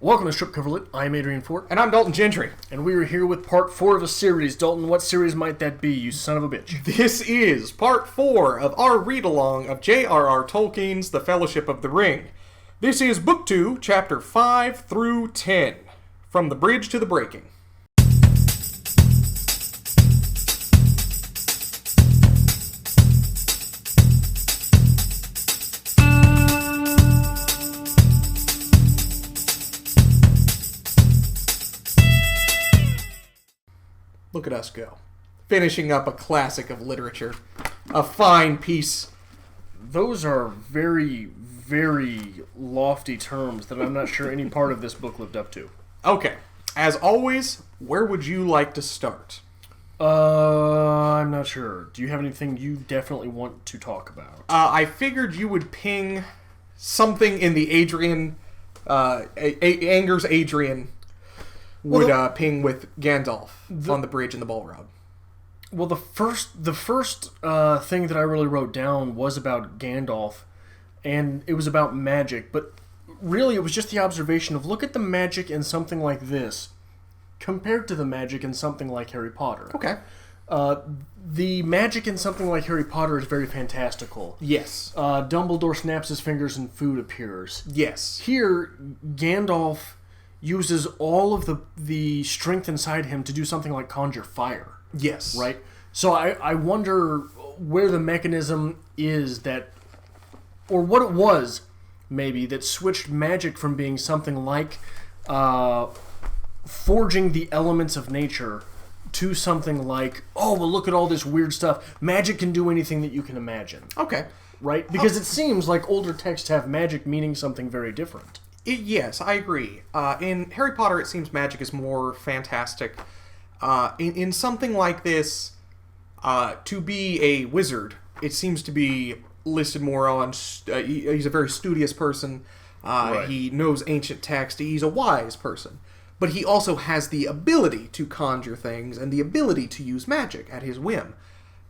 Welcome to Strip Cover Lit. I'm Adrian Fort. And I'm Dalton Gentry. And we are here with part 4 of a series. Dalton, what series might that be, you son of a bitch? This is part 4 of our read-along of J.R.R. Tolkien's The Fellowship of the Ring. This is Book 2, Chapter 5 through 10. From the Bridge to the Breaking. Look at us go. Finishing up a classic of literature. A fine piece. Those are very, very lofty terms that I'm not sure any part of this book lived up to. Okay. As always, where would you like to start? I'm not sure. Do you have anything you definitely want to talk about? I figured you would ping something in the Adrian... Angers Adrian... would ping with Gandalf on the bridge in the Balrog. Well, the first thing that I really wrote down was about Gandalf, and it was about magic, but really it was just the observation of look at the magic in something like this compared to the magic in something like Harry Potter. Okay. The magic in something like Harry Potter is very fantastical. Yes. Dumbledore snaps his fingers and food appears. Yes. Here, Gandalf uses all of the strength inside him to do something like conjure fire. Yes. Right? So I wonder where the mechanism is that, or what it was, maybe, that switched magic from being something like forging the elements of nature to something like, oh, well, look at all this weird stuff. Magic can do anything that you can imagine. Okay. Right? Because it seems like older texts have magic meaning something very different. Yes, I agree. In Harry Potter, it seems magic is more fantastic. In something like this, to be a wizard, it seems to be listed more on... he's a very studious person. Right. He knows ancient text. He's a wise person. But he also has the ability to conjure things and the ability to use magic at his whim.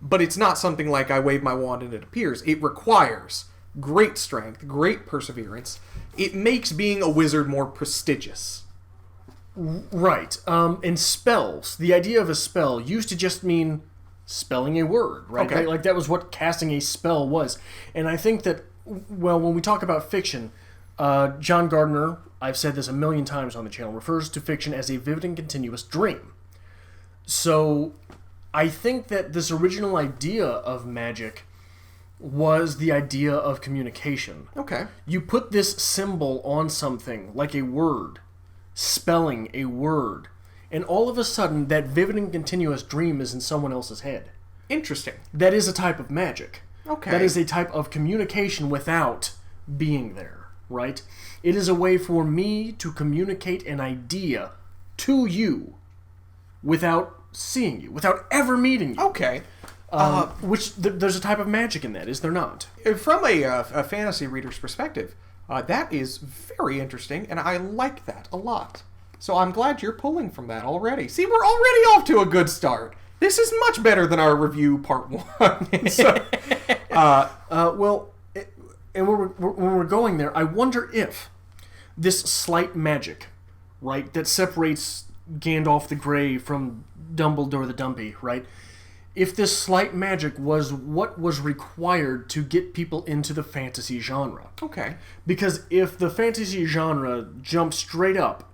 But it's not something like I wave my wand and it appears. It requires great strength, great perseverance. It makes being a wizard more prestigious. Right. And spells. The idea of a spell used to just mean spelling a word, right? Okay. Like that was what casting a spell was. And I think that, well, when we talk about fiction, John Gardner, I've said this a million times on the channel, refers to fiction as a vivid and continuous dream. So I think that this original idea of magic was the idea of communication. Okay. You put this symbol on something, like a word, spelling a word, and all of a sudden that vivid and continuous dream is in someone else's head. Interesting. That is a type of magic. Okay. That is a type of communication without being there, right? It is a way for me to communicate an idea to you without seeing you, without ever meeting you. Okay. There's a type of magic in that, is there not? From a fantasy reader's perspective, that is very interesting, and I like that a lot. So I'm glad you're pulling from that already. See, we're already off to a good start. This is much better than our review part 1. So, and when we're going there, I wonder if this slight magic, right, that separates Gandalf the Grey from Dumbledore the Dumpy, right? If this slight magic was what was required to get people into the fantasy genre. Okay. Because if the fantasy genre jumped straight up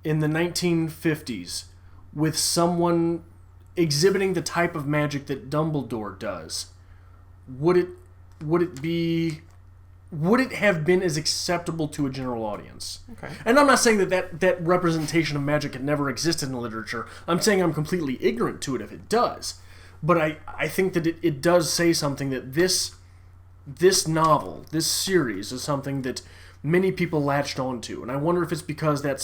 in the 1950s with someone exhibiting the type of magic that Dumbledore does, would it have been as acceptable to a general audience? Okay. And I'm not saying that representation of magic had never existed in literature. I'm saying I'm completely ignorant to it if it does. But I think that it does say something that this novel, this series, is something that many people latched onto. And I wonder if it's because that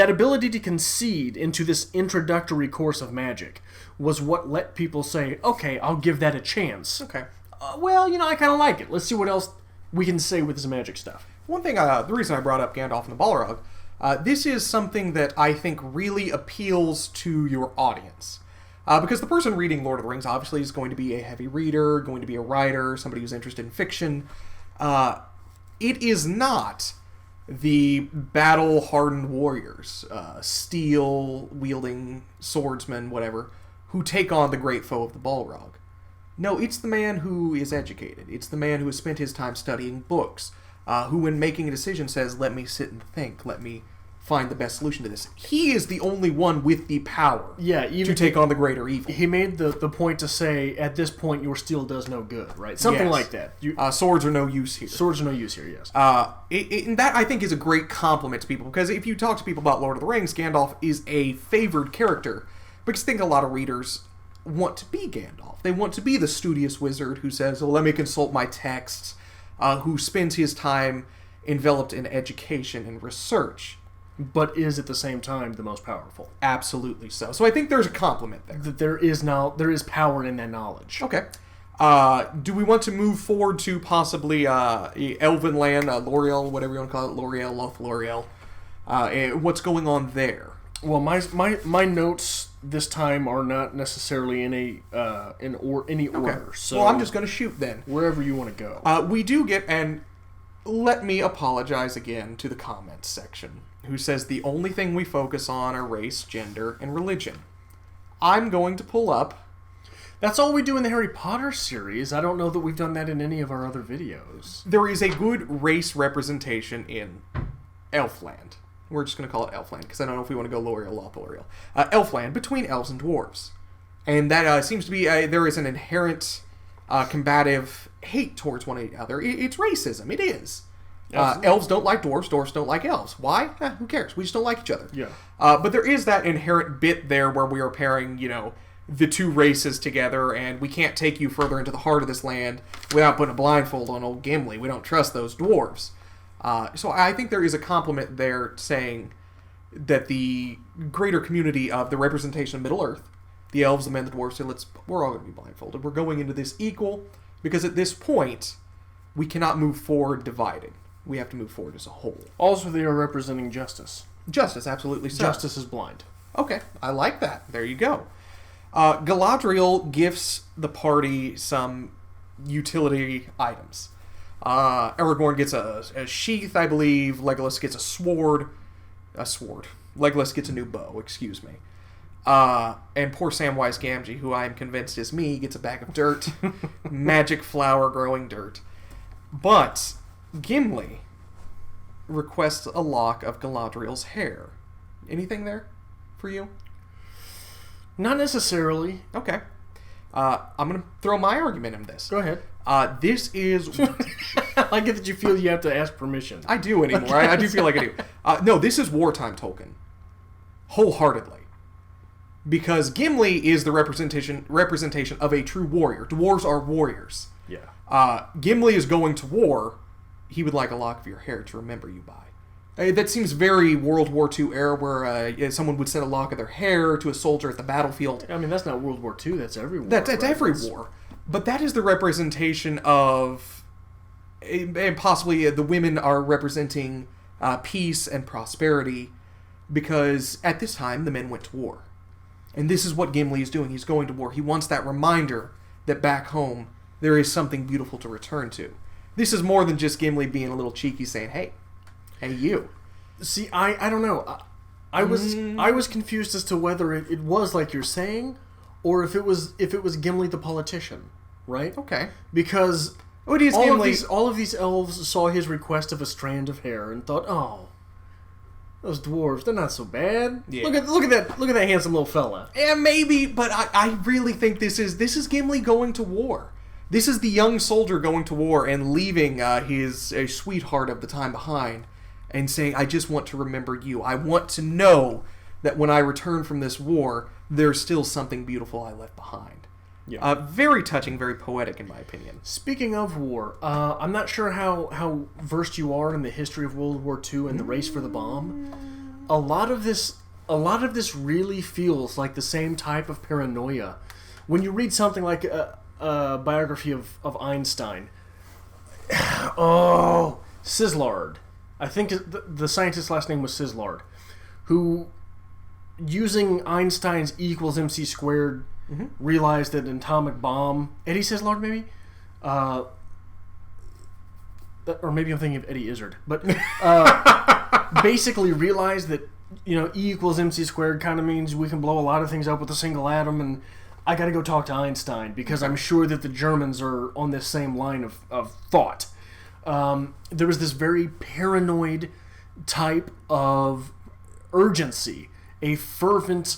ability to concede into this introductory course of magic was what let people say, okay, I'll give that a chance. Okay. I kind of like it. Let's see what else we can say with this magic stuff. One thing, the reason I brought up Gandalf and the Balrog, this is something that I think really appeals to your audience. Because the person reading Lord of the Rings obviously is going to be a heavy reader, going to be a writer, somebody who's interested in fiction. It is not the battle-hardened warriors, steel-wielding swordsmen, whatever, who take on the great foe of the Balrog. No, it's the man who is educated. It's the man who has spent his time studying books, who, when making a decision, says, let me sit and think, let me find the best solution to this. He is the only one with the power to take on the greater evil. He made the point to say, at this point, your steel does no good, right? Something like that. Swords are no use here. Swords are no use here, yes. And that, I think, is a great compliment to people, because if you talk to people about Lord of the Rings, Gandalf is a favored character, because I think a lot of readers want to be Gandalf. They want to be the studious wizard who says, well, let me consult my texts, who spends his time enveloped in education and research. But is at the same time the most powerful. Absolutely so. So I think there's a compliment there. That there is power in that knowledge. Okay. Do we want to move forward to possibly Elven Land, L'Oreal, whatever you want to call it, L'Oreal, Lothlorien? What's going on there? Well, my notes this time are not necessarily in any order. Okay. So well, I'm just going to shoot then. Wherever you want to go. We do get, and let me apologize again to the comments section, who says the only thing we focus on are race, gender, and religion. I'm going to pull up. That's all we do in the Harry Potter series. I don't know that we've done that in any of our other videos. There is a good race representation in Elfland. We're just going to call it Elfland, because I don't know if we want to go L'Oreal, Lothlorien. Elfland, between elves and dwarves. And that seems to be, there is an inherent combative hate towards one another. It's racism. It is. Elves don't like dwarves. Dwarves don't like elves. Why? Who cares? We just don't like each other. Yeah. But there is that inherent bit there where we are pairing, the two races together, and we can't take you further into the heart of this land without putting a blindfold on old Gimli. We don't trust those dwarves. So I think there is a compliment there saying that the greater community of the representation of Middle-earth, the elves, the men, the dwarves, say, we're all going to be blindfolded. We're going into this equal, because at this point, we cannot move forward divided. We have to move forward as a whole. Also, they are representing justice. Justice, absolutely so. Justice is blind. Okay, I like that. There you go. Galadriel gifts the party some utility items. Aragorn gets a sheath, I believe. Legolas gets a sword. Legolas gets a new bow, excuse me. And poor Samwise Gamgee, who I am convinced is me, gets a bag of dirt. Magic flower growing dirt. But Gimli requests a lock of Galadriel's hair. Anything there for you? Not necessarily. Okay. I'm going to throw my argument in this. Go ahead. This is... I get that you feel you have to ask permission. I do anymore. I do feel like I do. No, this is wartime Tolkien. Wholeheartedly. Because Gimli is the representation of a true warrior. Dwarves are warriors. Yeah. Gimli is going to war. He would like a lock of your hair to remember you by. That seems very World War II era, where someone would send a lock of their hair to a soldier at the battlefield. I mean, that's not World War II. That's every war. That's every war. But that is the representation of... And possibly the women are representing peace and prosperity, because at this time, the men went to war. And this is what Gimli is doing. He's going to war. He wants that reminder that back home, there is something beautiful to return to. This is more than just Gimli being a little cheeky saying, hey, you. See, I don't know. I was confused as to whether it was like you're saying, or if it was Gimli the politician, right? Okay. Because it is all of these elves saw his request of a strand of hair and thought, oh, those dwarves, they're not so bad. Yeah. Look at that handsome little fella. Yeah, maybe, but I really think this is Gimli going to war. This is the young soldier going to war and leaving his sweetheart of the time behind and saying, I just want to remember you. I want to know that when I return from this war, there's still something beautiful I left behind. Yeah. Very touching, very poetic, in my opinion. Speaking of war, I'm not sure how versed you are in the history of World War II and the race for the bomb. A lot of this really feels like the same type of paranoia. When you read something like a biography of Einstein, Szilard, I think the scientist's last name was Szilard, who, using Einstein's E equals MC squared, realized that an atomic bomb, Eddie Szilard maybe, or maybe I'm thinking of Eddie Izzard, but basically realized that, E equals MC squared kind of means we can blow a lot of things up with a single atom, and I got to go talk to Einstein because I'm sure that the Germans are on this same line of thought. There was this very paranoid type of urgency, a fervent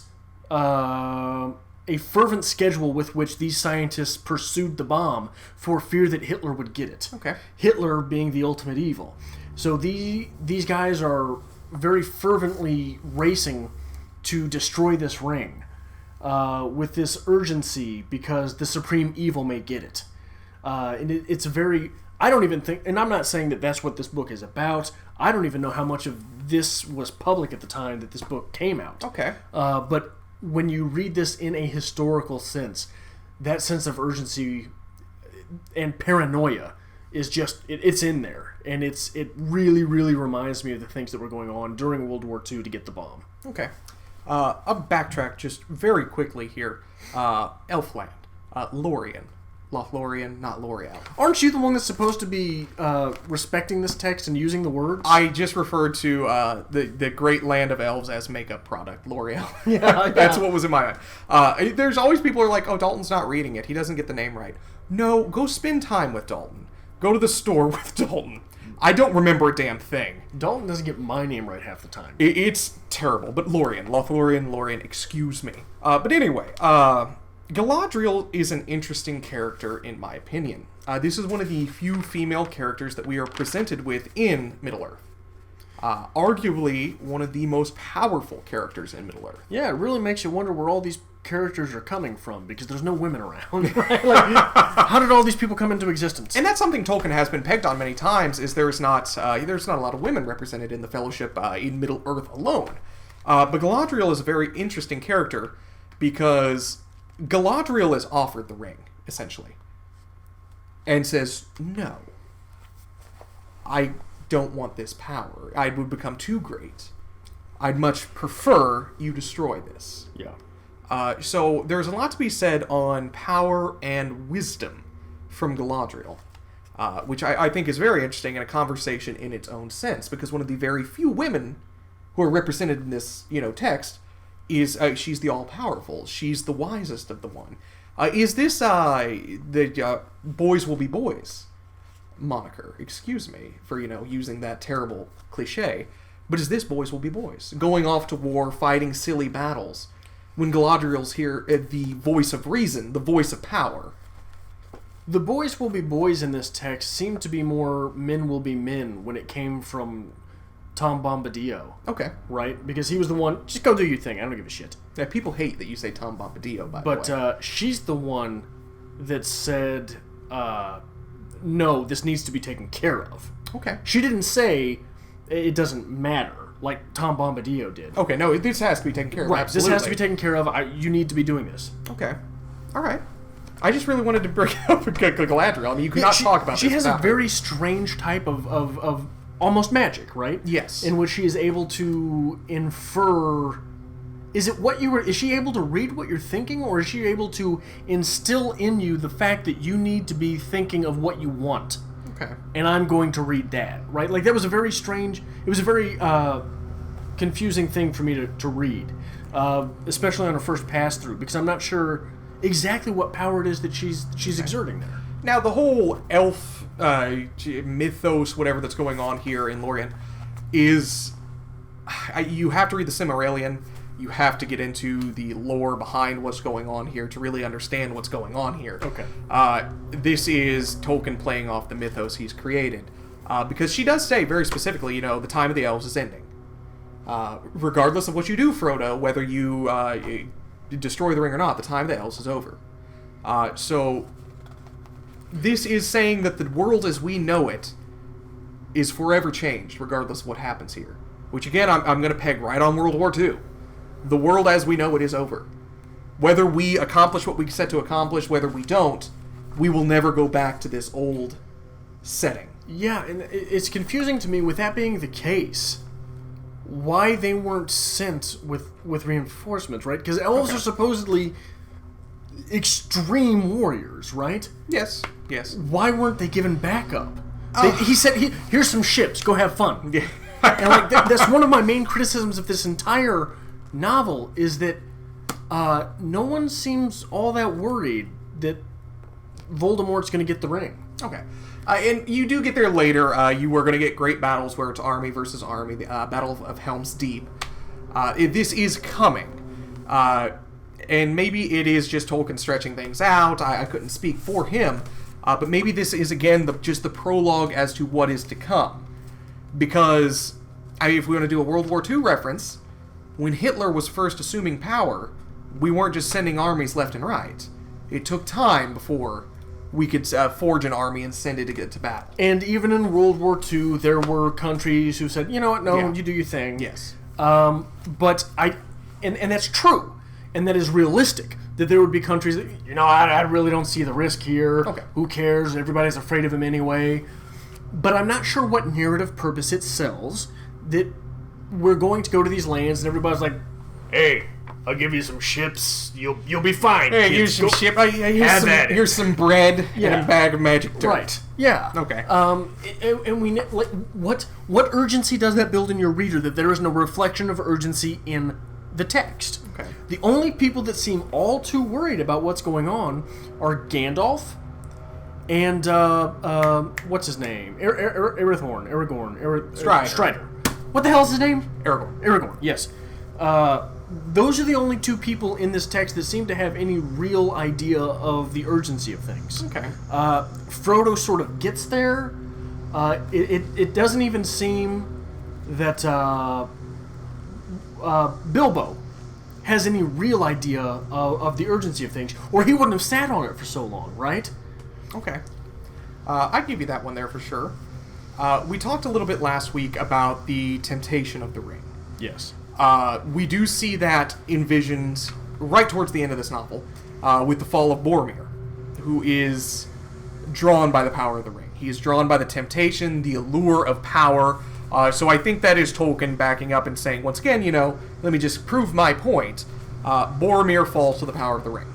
schedule with which these scientists pursued the bomb for fear that Hitler would get it. Okay. Hitler being the ultimate evil. So these guys are very fervently racing to destroy this ring with this urgency because the supreme evil may get it. And it's very... I don't even think... And I'm not saying that that's what this book is about. I don't even know how much of this was public at the time that this book came out. Okay. But when you read this in a historical sense, that sense of urgency and paranoia is just... It's in there. And it really, really reminds me of the things that were going on during World War II to get the bomb. Okay. I'll backtrack just very quickly here. Elfland. Lorien. Lothlorien, not L'Oreal. Aren't you the one that's supposed to be respecting this text and using the words? I just referred to the great land of elves as makeup product, L'Oreal. Yeah. That's what was in my mind. There's always people who are like, oh, Dalton's not reading it. He doesn't get the name right. No, go spend time with Dalton. Go to the store with Dalton. I don't remember a damn thing. Dalton doesn't get my name right half the time. It's terrible. But Lorien, Lothlorien, excuse me. But anyway, Galadriel is an interesting character in my opinion. This is one of the few female characters that we are presented with in Middle-earth. Arguably one of the most powerful characters in Middle-earth. Yeah, it really makes you wonder where all these characters are coming from because there's no women around. Right? Like, how did all these people come into existence? And that's something Tolkien has been pegged on many times. Is there's not a lot of women represented in the Fellowship in Middle-earth alone. But Galadriel is a very interesting character because Galadriel is offered the ring, essentially. And says, no. I don't want this power. I would become too great. I'd much prefer you destroy this. Yeah. So there's a lot to be said on power and wisdom from Galadriel. Which I think is very interesting and a conversation in its own sense. Because one of the very few women who are represented in this, text is she's the all-powerful. She's the wisest of the one. Is this the boys will be boys moniker? Excuse me for, using that terrible cliche. But is this boys will be boys? Going off to war, fighting silly battles. When Galadriel's here, the voice of reason, the voice of power. The boys will be boys in this text seem to be more men will be men when it came from Tom Bombadil. Okay. Right? Because he was the one, just go do your thing, I don't give a shit. Yeah, people hate that you say Tom Bombadil, by the way. But she's the one that said, no, this needs to be taken care of. Okay. She didn't say, it doesn't matter, like Tom Bombadil did. Okay, no, this has to be taken care of. Right, absolutely. this has to be taken care of. You need to be doing this. Okay. All right. I just really wanted to bring up Galadriel. I mean, you could not talk about she this. She has a very strange type of almost magic, right? Yes. In which she is able to infer... Is she able to read what you're thinking, or is she able to instill in you the fact that you need to be thinking of what you want? Okay. And I'm going to read that, right? Like, that was a very strange... It was a very confusing thing for me to read, especially on a first pass-through, because I'm not sure exactly what power it is that she's exerting there. Now, the whole elf mythos, whatever that's going on here in Lorien, is... you have to read the Silmarillion. You have to get into the lore behind what's going on here to really understand what's going on here. Okay. This is Tolkien playing off the mythos he's created. Because she does say very specifically, the time of the elves is ending. Regardless of what you do, Frodo, whether you destroy the ring or not, the time of the elves is over. So, this is saying that the world as we know it is forever changed, regardless of what happens here. Which, again, I'm going to peg right on World War II. The world as we know it is over. Whether we accomplish what we set to accomplish, whether we don't, we will never go back to this old setting. Yeah, and it's confusing to me, with that being the case, why they weren't sent with reinforcements, right? Because elves are supposedly extreme warriors, right? Yes. Why weren't they given backup? He said, "Here's some ships. Go have fun." Yeah. And like that's one of my main criticisms of this entire novel is that no one seems all that worried that Voldemort's going to get the ring. Okay. And you do get there later. You are going to get great battles where it's army versus army. The Battle of Helm's Deep. This is coming. And maybe it is just Tolkien stretching things out. I couldn't speak for him. But maybe this is, again, just the prologue as to what is to come. Because, if we want to do a World War II reference, when Hitler was first assuming power, we weren't just sending armies left and right. It took time before we could forge an army and send it to get to battle. And even in World War II, there were countries who said, you know what, no, you do your thing. Yes. But and that's true. And that is realistic. That there would be countries that, I really don't see the risk here. Okay. Who cares? Everybody's afraid of him anyway. But I'm not sure what narrative purpose it sells that we're going to go to these lands and everybody's like, hey, I'll give you some ships. You'll be fine. Hey, here's some ship. Here's some bread and a bag of magic dirt. Right. Yeah. Okay. And we what urgency does that build in your reader that there is no reflection of urgency in the text? Okay. The only people that seem all too worried about what's going on are Gandalf and what's his name? Aragorn. Strider. What the hell is his name? Aragorn. Yes. Those are the only two people in this text that seem to have any real idea of the urgency of things. Okay. Frodo sort of gets there. It doesn't even seem that Bilbo has any real idea of the urgency of things, or he wouldn't have sat on it for so long, right? Okay. I'd give you that one there for sure. We talked a little bit last week about the temptation of the ring. Yes. We do see that envisioned right towards the end of this novel with the fall of Boromir, who is drawn by the power of the ring. He is drawn by the temptation, the allure of power. So I think that is Tolkien backing up and saying, once again, let me just prove my point. Boromir falls to the power of the ring.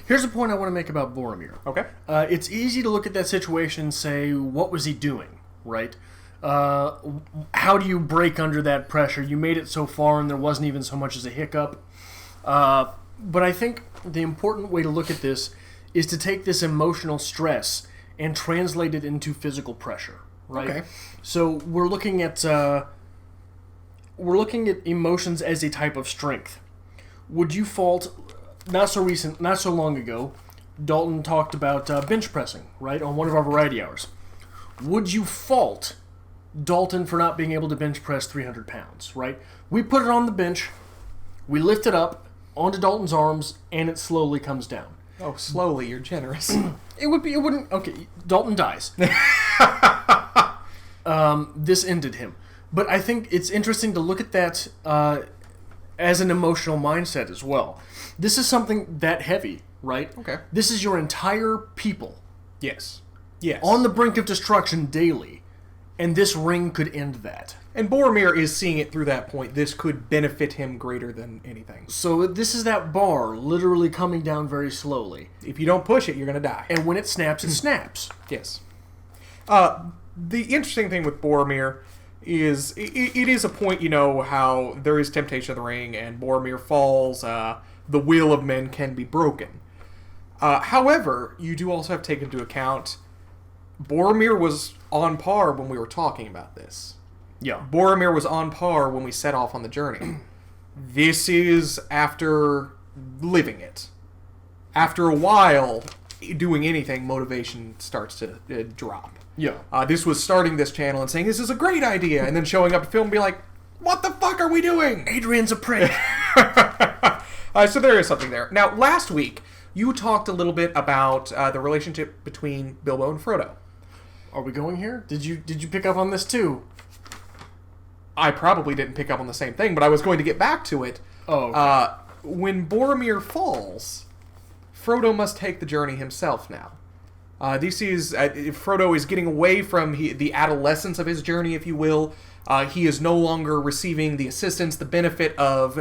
Here's a point I want to make about Boromir. Okay. It's easy to look at that situation and say, what was he doing, right? How do you break under that pressure? You made it so far and there wasn't even so much as a hiccup. But I think the important way to look at this is to take this emotional stress and translate it into physical pressure, right? Okay. So we're looking at emotions as a type of strength. Would you fault, not so long ago, Dalton talked about bench pressing, right, on one of our variety hours. Would you fault Dalton for not being able to bench press 300 pounds, right? We put it on the bench, we lift it up onto Dalton's arms, and it slowly comes down. Oh, slowly, you're generous. It wouldn't, okay, Dalton dies. This ended him. But I think it's interesting to look at that as an emotional mindset as well. This is something that heavy, right? Okay. This is your entire people. Yes. On the brink of destruction daily. And this ring could end that. And Boromir is seeing it through that point. This could benefit him greater than anything. So this is that bar literally coming down very slowly. If you don't push it, you're going to die. And when it snaps, it snaps. Yes. The interesting thing with Boromir is it is a point, how there is temptation of the ring and Boromir falls. The will of men can be broken. However, you do also have to take into account Boromir was on par when we were talking about this. Yeah. Boromir was on par when we set off on the journey. This is after living it. After a while, doing anything, motivation starts to drop. Yeah. This was starting this channel and saying, this is a great idea, and then showing up to film and be like, what the fuck are we doing? Adrian's a prick. So there is something there. Now, last week, you talked a little bit about the relationship between Bilbo and Frodo. Are we going here? Did you pick up on this too? I probably didn't pick up on the same thing, but I was going to get back to it. Oh, okay. When Boromir falls, Frodo must take the journey himself now. This is Frodo is getting away from the adolescence of his journey, if you will. He is no longer receiving the assistance, the benefit of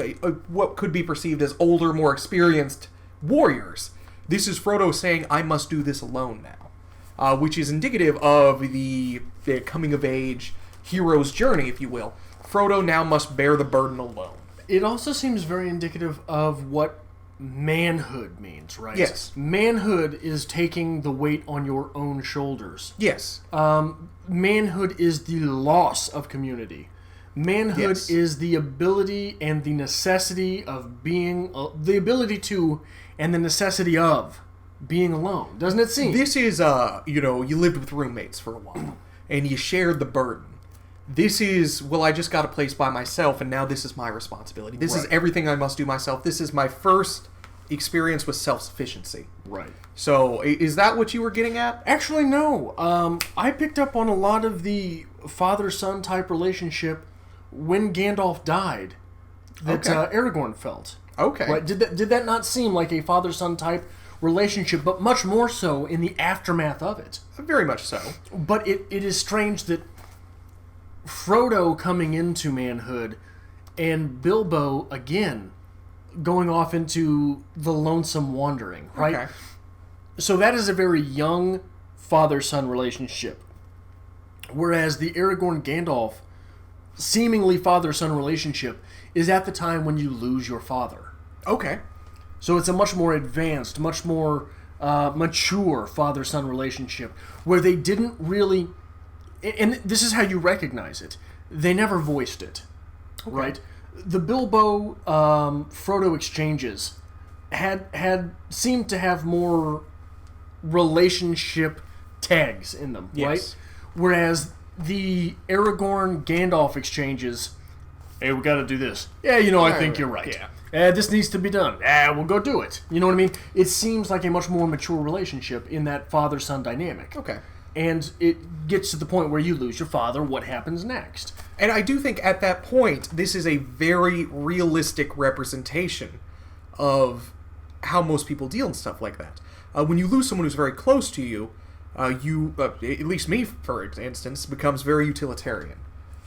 what could be perceived as older, more experienced warriors. This is Frodo saying, I must do this alone now. which is indicative of the coming-of-age hero's journey, if you will. Frodo now must bear the burden alone. It also seems very indicative of what manhood means, right? Yes. Manhood is taking the weight on your own shoulders. Yes. Manhood is the loss of community. Manhood is the ability and the necessity of being... the ability to and the necessity of being alone. Doesn't it seem? This is, you lived with roommates for a while, and you shared the burden. This is, I just got a place by myself, and now this is my responsibility. This is everything I must do myself. This is my first experience with self-sufficiency. Right. So, is that what you were getting at? Actually, no. I picked up on a lot of the father-son type relationship when Gandalf died that Aragorn felt. Okay. Right? Did that not seem like a father-son type relationship, but much more so in the aftermath of it? Very much so. But it is strange that Frodo coming into manhood and Bilbo, again, going off into the lonesome wandering, right? Okay. So that is a very young father-son relationship. Whereas the Aragorn-Gandalf seemingly father-son relationship is at the time when you lose your father. Okay. So it's a much more advanced, much more mature father-son relationship where they didn't really... And this is how you recognize it. They never voiced it, right? The Bilbo Frodo exchanges had seemed to have more relationship tags in them, right? Whereas the Aragorn Gandalf exchanges, hey, we got to do this. Yeah, I think you're right. Yeah. This needs to be done. We'll go do it. You know what I mean? It seems like a much more mature relationship in that father-son dynamic. Okay. And it gets to the point where you lose your father, what happens next? And I do think at that point, this is a very realistic representation of how most people deal in stuff like that. When you lose someone who's very close to you, at least me, for instance, becomes very utilitarian.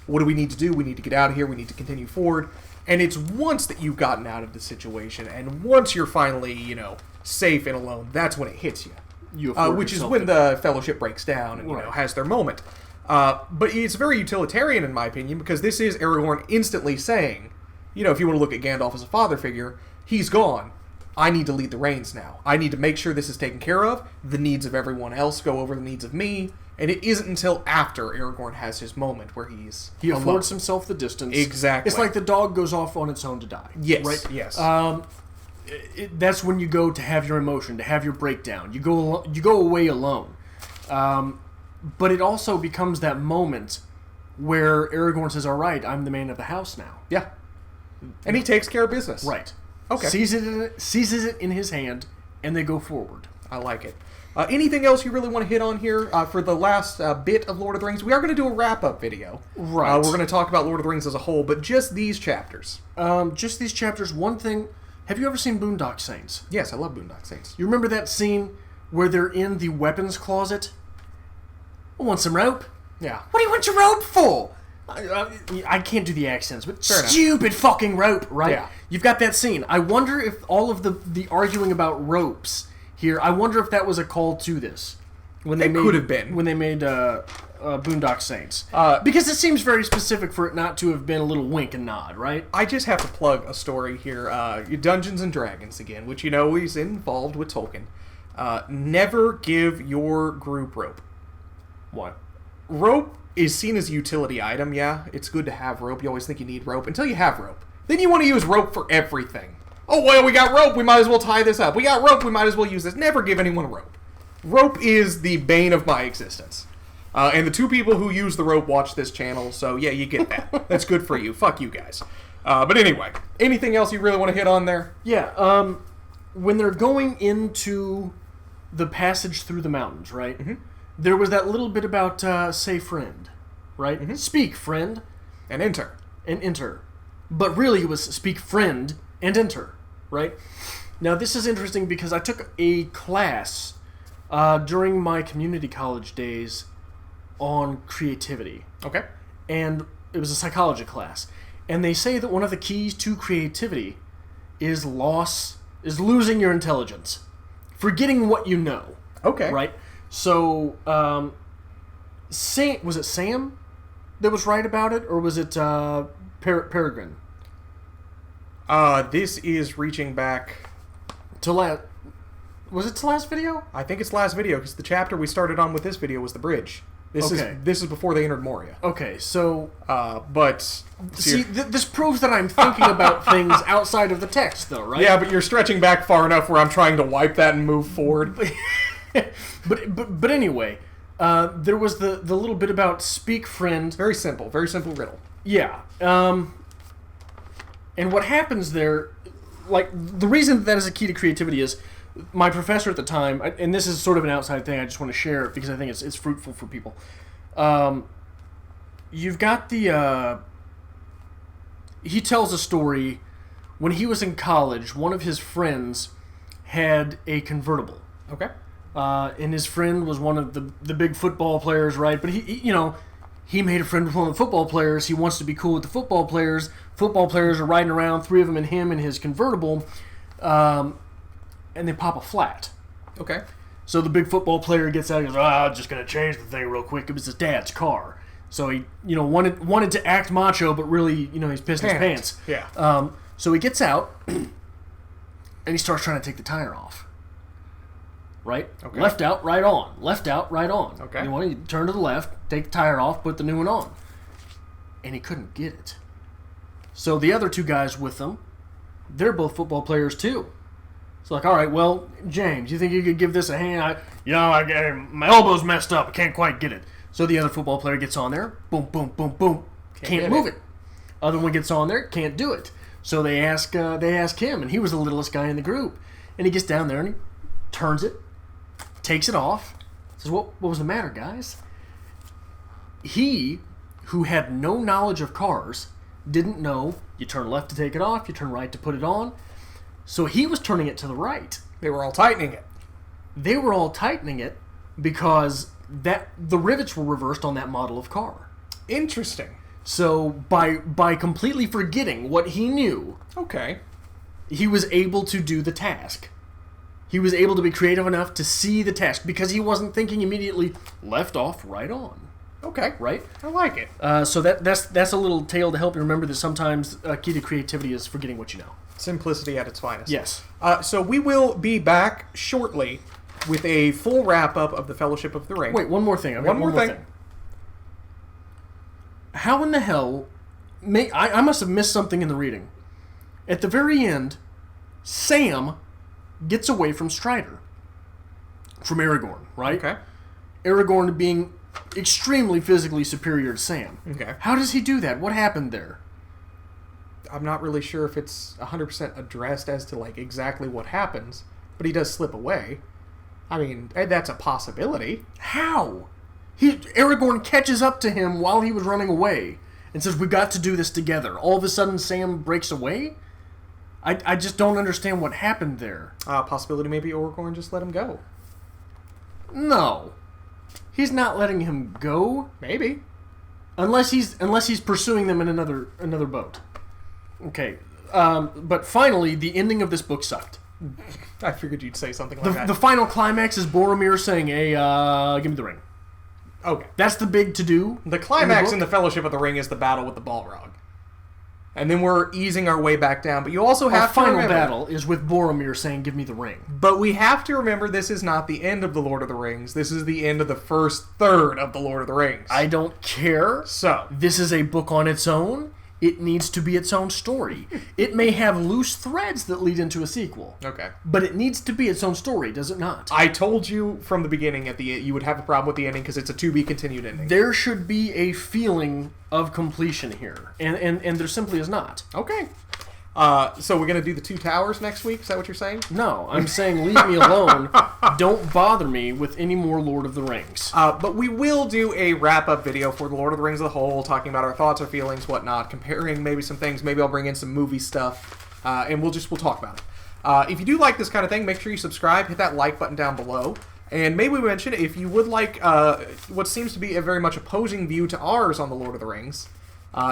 What do we need to do? We need to get out of here. We need to continue forward. And it's once that you've gotten out of the situation, and once you're finally, safe and alone, that's when it hits you. Which is when the Fellowship breaks down and has their moment. But it's very utilitarian, in my opinion, because this is Aragorn instantly saying, if you want to look at Gandalf as a father figure, he's gone. I need to lead the reins now. I need to make sure this is taken care of. The needs of everyone else go over the needs of me. And it isn't until after Aragorn has his moment where he affords himself the distance. Exactly. It's like the dog goes off on its own to die. Yes. Right? Yes. That's when you go to have your emotion, to have your breakdown. You go away alone. But it also becomes that moment where Aragorn says, all right, I'm the man of the house now. Yeah. And he takes care of business. Right. Okay. Seizes it in his hand, and they go forward. I like it. Anything else you really want to hit on here for the last bit of Lord of the Rings? We are going to do a wrap-up video. Right. We're going to talk about Lord of the Rings as a whole, but just these chapters. Just these chapters. One thing... Have you ever seen Boondock Saints? Yes, I love Boondock Saints. You remember that scene where they're in the weapons closet? I want some rope. Yeah. What do you want your rope for? I can't do the accents, but stupid fucking rope, right? Yeah. You've got that scene. I wonder if all of the arguing about ropes here, I wonder if that was a call to this. Could have been. When they made Boondock Saints. Because it seems very specific for it not to have been a little wink and nod, right? I just have to plug a story here. Dungeons & Dragons again, which is involved with Tolkien. Never give your group rope. What? Rope is seen as a utility item, yeah. It's good to have rope. You always think you need rope until you have rope. Then you want to use rope for everything. Oh, well, we got rope. We might as well tie this up. We got rope. We might as well use this. Never give anyone rope. Rope is the bane of my existence. And the two people who use the rope watch this channel, so yeah, you get that. That's good for you. Fuck you guys. But anyway, anything else you really want to hit on there? Yeah, when they're going into the passage through the mountains, right? Mm-hmm. There was that little bit about say friend, right? Mm-hmm. Speak friend. And enter. And enter. But really it was speak friend and enter, right? Now this is interesting because I took a class during my community college days on creativity. Okay. And it was a psychology class. And they say that one of the keys to creativity is losing your intelligence. Forgetting what you know. Okay. Right? So, was it Sam that was right about it, or was it Peregrine? This is reaching back to Was it to last video? I think it's last video, because the chapter we started on with this video was the bridge. This is before they entered Moria. Okay, so... this proves that I'm thinking about things outside of the text, though, right? Yeah, but you're stretching back far enough where I'm trying to wipe that and move forward. but anyway, there was the little bit about speak friend. Very simple riddle. Yeah. And what happens there, like, the reason that is a key to creativity is my professor at the time, and this is sort of an outside thing, I just want to share it because I think it's fruitful for people. You've got he tells a story. When he was in college, one of his friends had a convertible. Okay. And his friend was one of the big football players, right? But he made a friend with one of the football players. He wants to be cool with the football players. Football players are riding around, 3 of them and him in his convertible. And they pop a flat. Okay. So the big football player gets out and goes, I'm just going to change the thing real quick. It was his dad's car. So he, wanted to act macho, but really, he's pissed his pants. Yeah. So he gets out, and he starts trying to take the tire off. Right? Okay. Left out, right on. Left out, right on. Okay. You want to turn to the left, take the tire off, put the new one on. And he couldn't get it. So the other 2 guys with him, they're both football players too. It's like, all right, well, James, you think you could give this a hand? My elbow's messed up. I can't quite get it. So the other football player gets on there. Boom, boom, boom, boom. Can't move it. Other one gets on there. Can't do it. So they ask him, and he was the littlest guy in the group. And he gets down there and he turns it, takes it off, says, what was the matter, guys? He, who had no knowledge of cars, didn't know you turn left to take it off, you turn right to put it on. So he was turning it to the right. They were all tightening it. They were all tightening it because the rivets were reversed on that model of car. Interesting. So by completely forgetting what he knew, okay, he was able to do the task. He was able to be creative enough to see the task because he wasn't thinking immediately left off, right on. Okay. Right? I like it. So that's a little tale to help you remember that sometimes key to creativity is forgetting what you know. Simplicity at its finest. Yes. So we will be back shortly with a full wrap-up of the Fellowship of the Ring. Wait, one more thing. One more thing. How in the hell... I must have missed something in the reading. At the very end, Sam gets away from Strider. From Aragorn, right? Okay. Aragorn being extremely physically superior to Sam. Okay. How does he do that? What happened there? I'm not really sure if it's 100% addressed as to exactly what happens, but he does slip away. I mean, that's a possibility. How? Aragorn catches up to him while he was running away and says, "We've got to do this together." All of a sudden, Sam breaks away? I just don't understand what happened there. Possibility maybe Aragorn just let him go. No. He's not letting him go. Maybe. Unless he's pursuing them in another boat. Okay. But finally, the ending of this book sucked. I figured you'd say something like that. The final climax is Boromir saying, "Hey, give me the ring." Okay. That's the big to-do. The climax in the Fellowship of the Ring is the battle with the Balrog. And then we're easing our way back down. But you also have to remember... The final battle is with Boromir saying, "Give me the ring." But we have to remember this is not the end of The Lord of the Rings. This is the end of the first third of The Lord of the Rings. I don't care. So, this is a book on its own. It needs to be its own story. It may have loose threads that lead into a sequel. Okay. But it needs to be its own story, does it not? I told you from the beginning you would have a problem with the ending because it's a to-be-continued ending. There should be a feeling of completion here. And there simply is not. Okay. So we're going to do the Two Towers next week? Is that what you're saying? No, I'm saying leave me alone. Don't bother me with any more Lord of the Rings. But we will do a wrap-up video for the Lord of the Rings as a whole, talking about our thoughts, our feelings, whatnot, comparing maybe some things. Maybe I'll bring in some movie stuff, and we'll talk about it. If you do like this kind of thing, make sure you subscribe, hit that like button down below. And maybe we mention, if you would like what seems to be a very much opposing view to ours on the Lord of the Rings,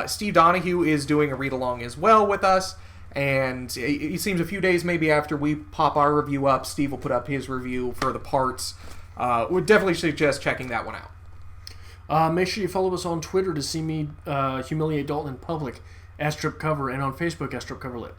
Steve Donahue is doing a read-along as well with us. And it seems a few days maybe after we pop our review up, Steve will put up his review for the parts would definitely suggest checking that one out. Make sure you follow us on Twitter to see me humiliate Dalton in public, @StripCover, and on Facebook, @StripCoverLit.